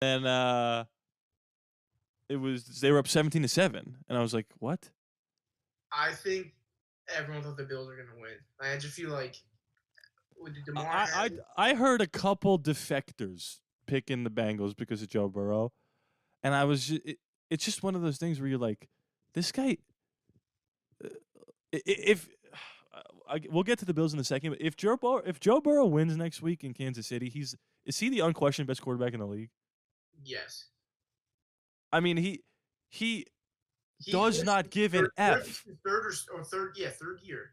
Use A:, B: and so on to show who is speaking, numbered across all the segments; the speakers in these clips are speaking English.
A: And they were up 17-7, and I was like, what?
B: I think everyone thought the Bills were gonna win. I just feel like with the Damar
A: I
B: Hamlin,
A: I heard a couple defectors picking the Bengals because of Joe Burrow, and I was it's just one of those things where you're like, this guy. If we'll get to the Bills in a second, but if Joe Burrow wins next week in Kansas City, is he the unquestioned best quarterback in the league?
B: yes,
A: I mean, he does
B: this
A: not give an
B: third,
A: F.
B: third year.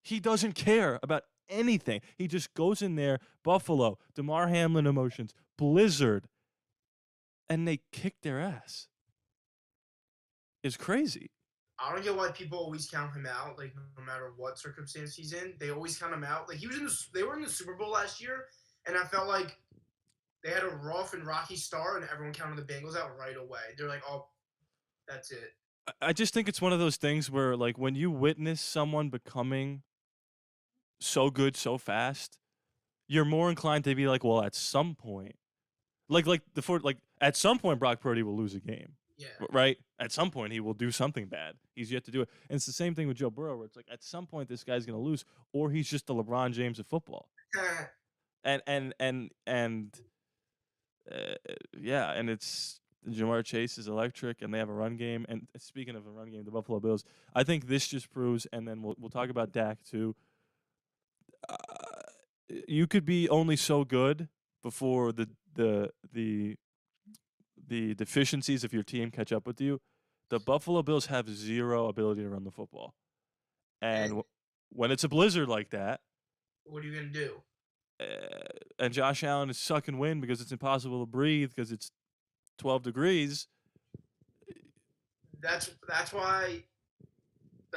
A: He doesn't care about anything. He just goes in there, Buffalo, Damar Hamlin emotions, Blizzard, and they kick their ass. It's crazy.
B: I don't get why people always count him out. Like no matter what circumstance he's in, they always count him out. Like they were in the Super Bowl last year, and I felt like they had a rough and rocky start, and everyone counted the Bengals out right away. They're like, oh, that's it.
A: I just think it's one of those things where, like, when you witness someone becoming so good so fast, you're more inclined to be like, well, at some point, at some point, Brock Purdy will lose a game,
B: Yeah.
A: right? At some point, he will do something bad. He's yet to do it, and it's the same thing with Joe Burrow, where it's like, at some point, this guy's going to lose, or he's just the LeBron James of football, and yeah, and it's Jamar Chase is electric, and they have a run game. And speaking of a run game, the Buffalo Bills, I think this just proves, and then we'll talk about Dak too. Uh, you could be only so good before the deficiencies of your team catch up with you. The Buffalo Bills have zero ability to run the football, and when it's a blizzard like that,
B: what are you gonna do?
A: And Josh Allen is sucking wind because it's impossible to breathe because it's 12 degrees.
B: That's why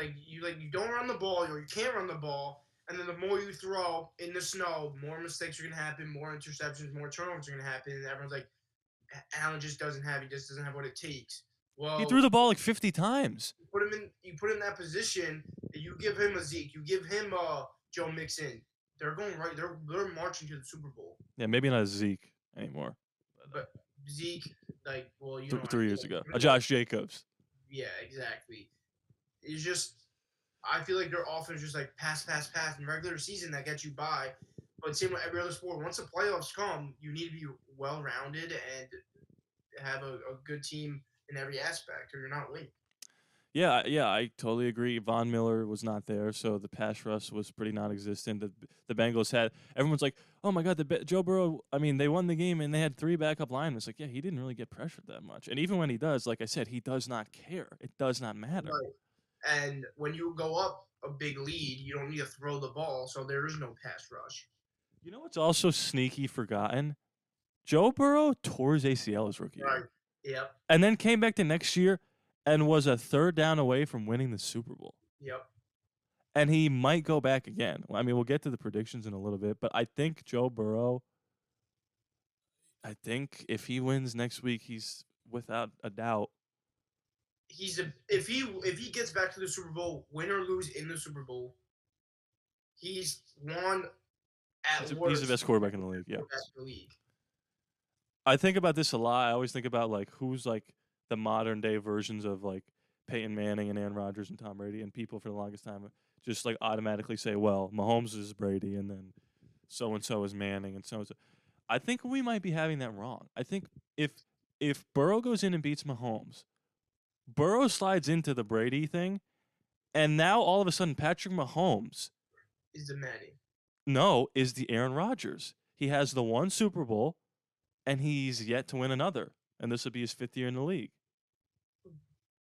B: you don't run the ball or you can't run the ball, and then the more you throw in the snow, more mistakes are gonna happen, more interceptions, more turnovers are gonna happen, and everyone's like, Allen just doesn't have what it takes.
A: He
B: Well,
A: threw the ball like 50 times.
B: you put him in that position, you give him a Zeke, you give him a Joe Mixon. They're going right. They're marching to the Super Bowl.
A: Yeah, maybe not a Zeke anymore.
B: But Zeke, you know,
A: 3 years ago, a Josh Jacobs.
B: Yeah, exactly. It's just, I feel like their offense just like pass in regular season that gets you by. But same with every other sport. Once the playoffs come, you need to be well rounded and have a good team in every aspect, or you're not winning.
A: Yeah, I totally agree. Von Miller was not there, so the pass rush was pretty non-existent. The Bengals had everyone's like, "Oh my God, Joe Burrow." I mean, they won the game and they had 3 backup linemen. It's like, yeah, he didn't really get pressured that much. And even when he does, like I said, he does not care. It does not matter.
B: Right. And when you go up a big lead, you don't need to throw the ball, so there is no pass rush.
A: You know what's also sneaky forgotten? Joe Burrow tore his ACL his rookie year.
B: Yep.
A: And then came back the next year and was a third down away from winning the Super Bowl.
B: Yep.
A: And he might go back again. I mean, we'll get to the predictions in a little bit, but I think Joe Burrow, if he wins next week, he's without a doubt.
B: If he gets back to the Super Bowl, win or lose in the Super Bowl, he's won
A: He's the best quarterback in the league. Yeah.
B: League.
A: I think about this a lot. I always think about like who's like the modern day versions of like Peyton Manning and Aaron Rodgers and Tom Brady, and people for the longest time just like automatically say, well, Mahomes is Brady, and then so and so is Manning, and so and so. I think we might be having that wrong. I think if Burrow goes in and beats Mahomes, Burrow slides into the Brady thing, and now all of a sudden Patrick Mahomes
B: is the Manning.
A: No, is the Aaron Rodgers. He has the one Super Bowl, and he's yet to win another. And this will be his 5th year in the league.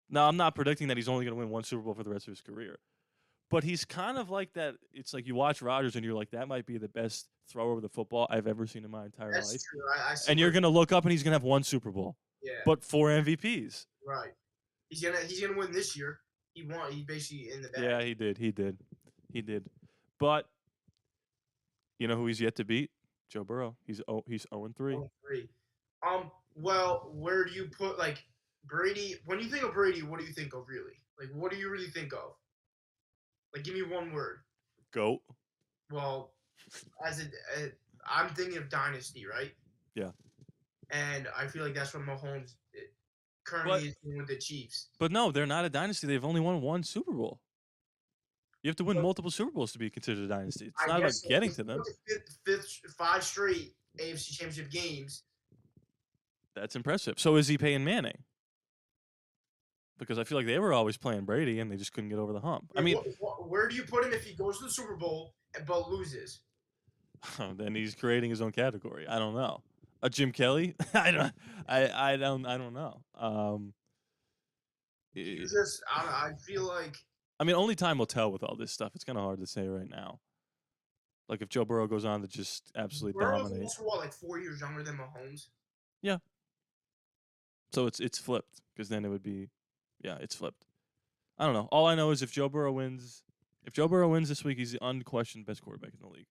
A: Now, I'm not predicting that he's only going to win one Super Bowl for the rest of his career. But he's kind of like that. It's like you watch Rodgers and you're like, that might be the best thrower of the football I've ever seen in my entire life.
B: True.
A: And you're going to look up and he's going to have one Super Bowl.
B: Yeah.
A: But 4 MVPs.
B: Right. He's gonna win this year. He won. He basically in the bag.
A: Yeah, he did. But you know who he's yet to beat? Joe Burrow. He's 0-3.
B: 0-3. Well, where do you put like Brady? When you think of Brady, what do you think of really? Like, what do you really think of? Like, give me one word.
A: GOAT.
B: Well, I'm thinking of dynasty, right?
A: Yeah.
B: and I feel like that's what Mahomes
A: But
B: currently is doing with the Chiefs.
A: but no, they're not a dynasty. They've only won one Super Bowl. You have to win
B: But
A: multiple Super Bowls to be considered a dynasty. It's
B: I
A: not
B: guess
A: about getting
B: if
A: to
B: you go
A: them.
B: to five straight AFC Championship games,
A: That's impressive. So is he Peyton Manning? Because I feel like they were always playing Brady and they just couldn't get over the hump. I mean,
B: where do you put him if he goes to the Super Bowl but loses?
A: then he's creating his own category. I don't know. A Jim Kelly? I don't know.
B: You
A: Eh,
B: just I feel like
A: I mean, only time will tell with all this stuff. It's kind of hard to say right now. Like if Joe Burrow goes on to just absolutely
B: Burrow's
A: dominate.
B: also what, like 4 years younger than Mahomes.
A: Yeah. So it's flipped because then it would be, yeah, it's flipped. I don't know. All I know is if Joe Burrow wins this week, he's the unquestioned best quarterback in the league.